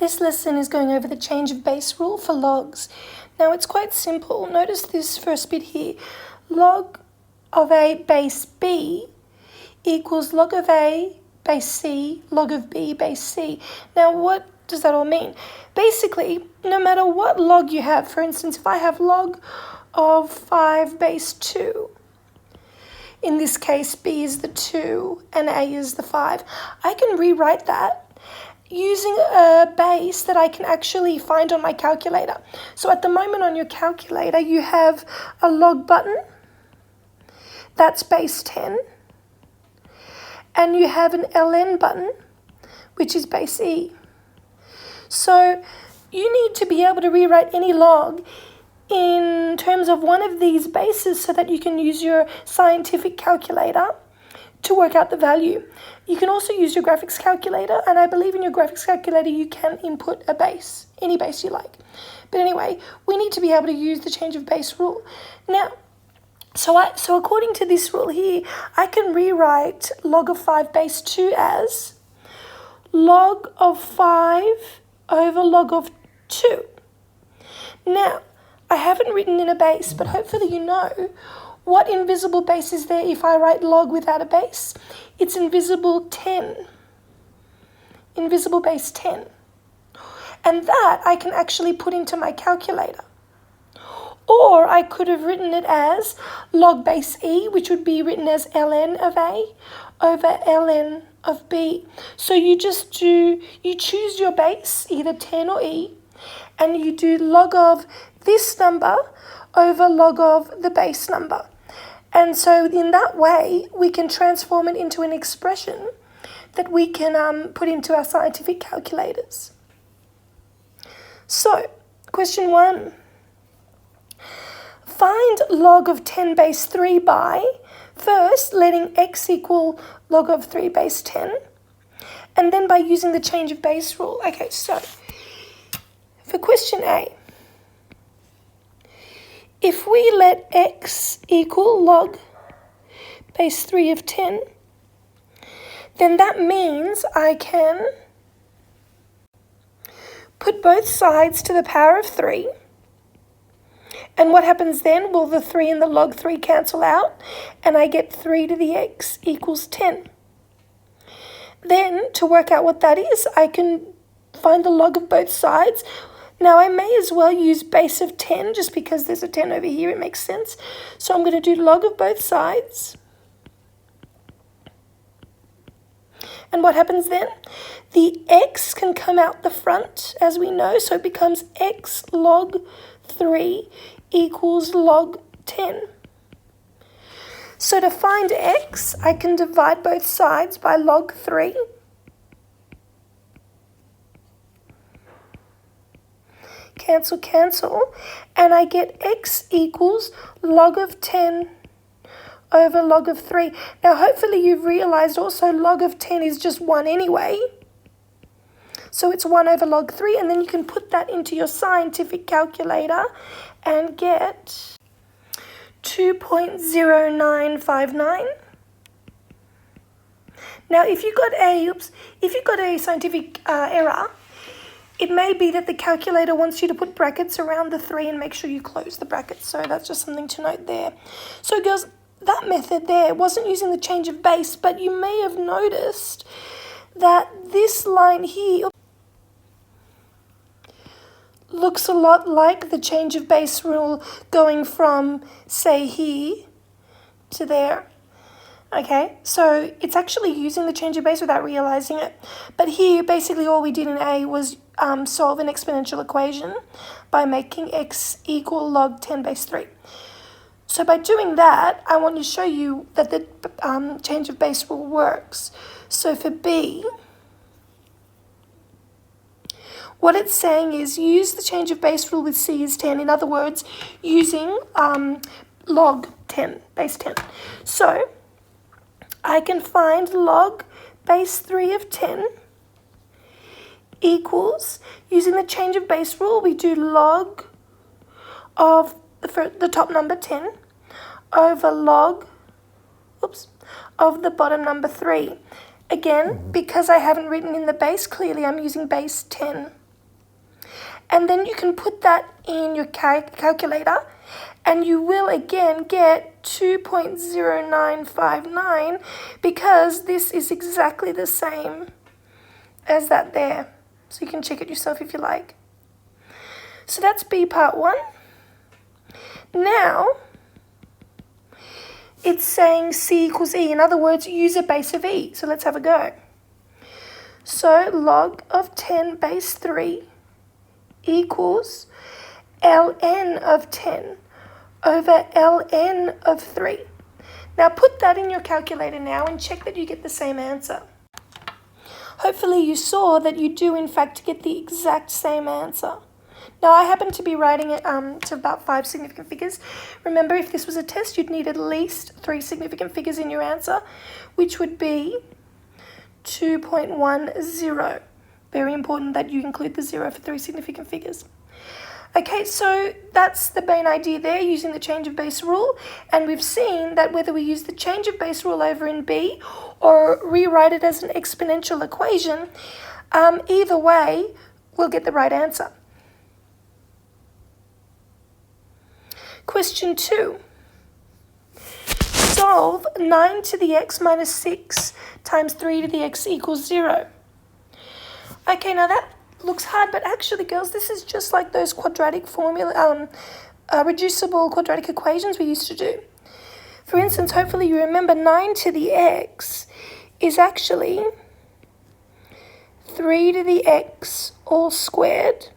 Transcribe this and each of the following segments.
This lesson is going over the change of base rule for logs. Now it's quite simple. Notice this first bit here. Log of A base B equals log of A base C, log of B base C. Now what does that all mean? Basically, no matter what log you have, for instance, if I have log of 5 base 2, in this case B is the 2 and A is the 5, I can rewrite that using a base that I can actually find on my calculator. So at the moment on your calculator you have a log button, that's base 10, and you have an ln button, which is base E. So you need to be able to rewrite any log in terms of one of these bases so that you can use your scientific calculator to work out the value. You can also use your graphics calculator, and I believe in your graphics calculator you can input a base, any base you like. But anyway, we need to be able to use the change of base rule. Now, so according to this rule here, I can rewrite log of 5 base 2 as log of 5 over log of 2. Now, I haven't written in a base, but hopefully you know what invisible base is there if I write log without a base. It's invisible 10. Invisible base 10. And that I can actually put into my calculator. Or I could have written it as log base E, which would be written as ln of A over ln of B. So you choose your base, either 10 or E, and you do log of this number over log of the base number. And so in that way, we can transform it into an expression that we can put into our scientific calculators. So, question 1. Find log of 10 base 3 by first letting x equal log of 3 base 10, and then by using the change of base rule. Okay, so for question A, if we let x equal log base 3 of 10, then that means I can put both sides to the power of 3. And what happens then? Well, the 3 and the log 3 cancel out, and I get 3 to the x equals 10. Then, to work out what that is, I can find the log of both sides. Now, I may as well use base of 10, just because there's a 10 over here, it makes sense. So I'm going to do log of both sides. And what happens then? The x can come out the front, as we know, so it becomes x log 3 equals log 10. So to find x, I can divide both sides by log 3. Cancel, cancel, and I get x equals log of 10 over log of 3. Now hopefully you've realized also log of 10 is just 1 anyway. So it's 1 over log 3, and then you can put that into your scientific calculator and get 2.0959. Now if you got a scientific error, it may be that the calculator wants you to put brackets around the 3 and make sure you close the brackets. So that's just something to note there. So girls, that method there wasn't using the change of base, but you may have noticed that this line here looks a lot like the change of base rule going from, say, here to there. Okay, so it's actually using the change of base without realizing it. But here, basically all we did in A was solve an exponential equation by making x equal log 10 base 3. So by doing that, I want to show you that the change of base rule works. So for B, what it's saying is use the change of base rule with C is 10. In other words, using log 10, base 10. So I can find log base 3 of 10 equals, using the change of base rule, we do log of the top number 10 over log of the bottom number 3. Again, because I haven't written in the base, clearly I'm using base 10. And then you can put that in your calculator, and you will again get 2.0959 because this is exactly the same as that there. So you can check it yourself if you like. So that's B part 1. Now, it's saying C equals E. In other words, use a base of E. So let's have a go. So log of 10 base 3 equals ln of 10 over ln of 3. Now put that in your calculator now and check that you get the same answer. Hopefully you saw that you do in fact get the exact same answer. Now I happen to be writing it to about 5 significant figures. Remember, if this was a test, you'd need at least 3 significant figures in your answer, which would be 2.10. Very important that you include the 0 for 3 significant figures. Okay, so that's the main idea there, using the change of base rule. And we've seen that whether we use the change of base rule over in B or rewrite it as an exponential equation, either way, we'll get the right answer. Question 2. Solve 9 to the x minus 6 times 3 to the x equals 0. Okay, now that looks hard, but actually, girls, this is just like those quadratic formula, reducible quadratic equations we used to do. For instance, hopefully you remember 9 to the x is actually 3 to the x all squared,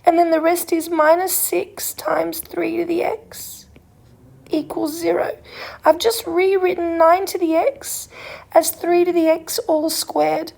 and then the rest is minus 6 times 3 to the x equals 0. I've just rewritten 9 to the x as 3 to the x all squared.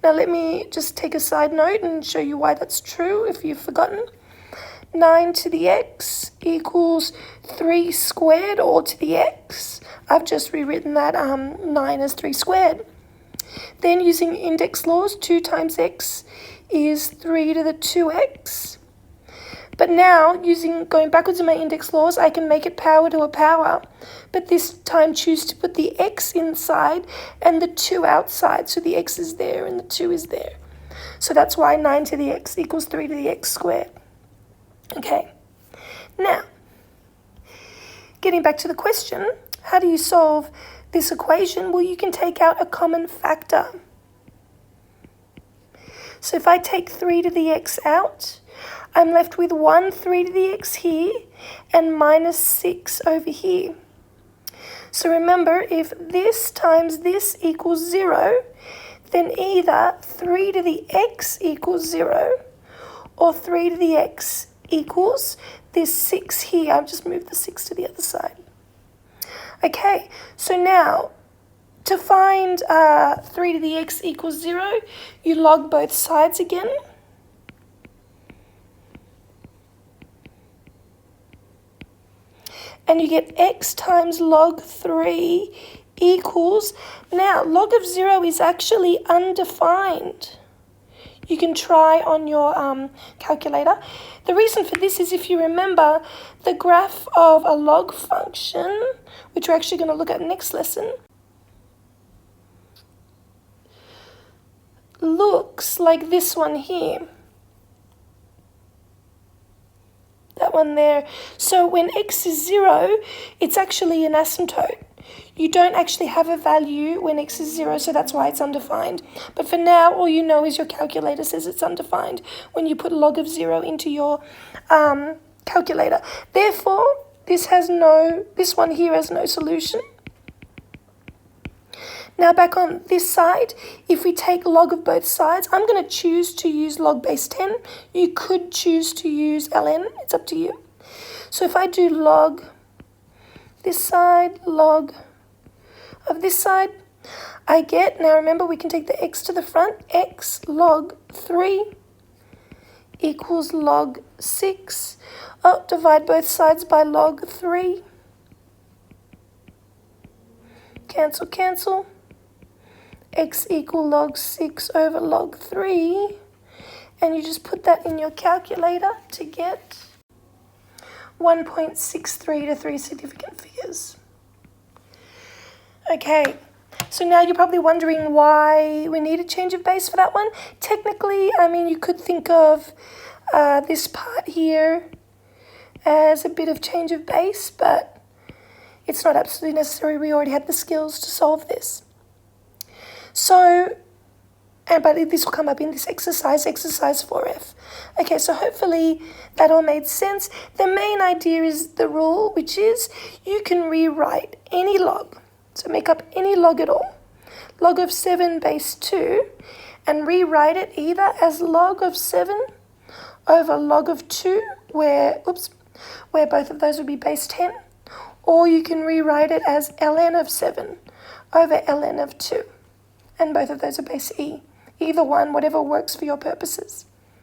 Now let me just take a side note and show you why that's true if you've forgotten. 9 to the x equals 3 squared all to the x. I've just rewritten that 9 as 3 squared. Then using index laws, 2 times x is 3 to the 2x. But now, going backwards in my index laws, I can make it power to a power. But this time choose to put the x inside and the 2 outside. So the x is there and the 2 is there. So that's why 9 to the x equals 3 to the x squared. Okay. Now, getting back to the question, how do you solve this equation? Well, you can take out a common factor. So if I take 3 to the x out, I'm left with 1 3 to the x here and minus 6 over here. So remember, if this times this equals 0, then either 3 to the x equals 0 or 3 to the x equals this 6 here. I've just moved the 6 to the other side. Okay, so now to find 3 to the x equals 0, you log both sides again. And you get x times log 3 equals, now log of 0 is actually undefined. You can try on your calculator. The reason for this is, if you remember, the graph of a log function, which we're actually going to look at next lesson, looks like this one here. That one there. So when x is 0, it's actually an asymptote. You don't actually have a value when x is 0, so that's why it's undefined. But for now, all you know is your calculator says it's undefined when you put log of 0 into your calculator. Therefore, this one here has no solution. Now back on this side, if we take log of both sides, I'm going to choose to use log base 10. You could choose to use ln, it's up to you. So if I do log this side, log of this side, I get, now remember we can take the x to the front, x log 3 equals log 6. Oh, divide both sides by log 3. Cancel, cancel. X equal log 6 over log 3. And you just put that in your calculator to get 1.63 to 3 significant figures. Okay, so now you're probably wondering why we need a change of base for that one. Technically, I mean, you could think of this part here as a bit of change of base, but it's not absolutely necessary. We already had the skills to solve this. So, but this will come up in this exercise 4F. Okay, so hopefully that all made sense. The main idea is the rule, which is you can rewrite any log. So make up any log at all. Log of 7 base 2, and rewrite it either as log of 7 over log of 2, where both of those would be base 10, or you can rewrite it as ln of 7 over ln of 2, and both of those are base e. Either one, whatever works for your purposes.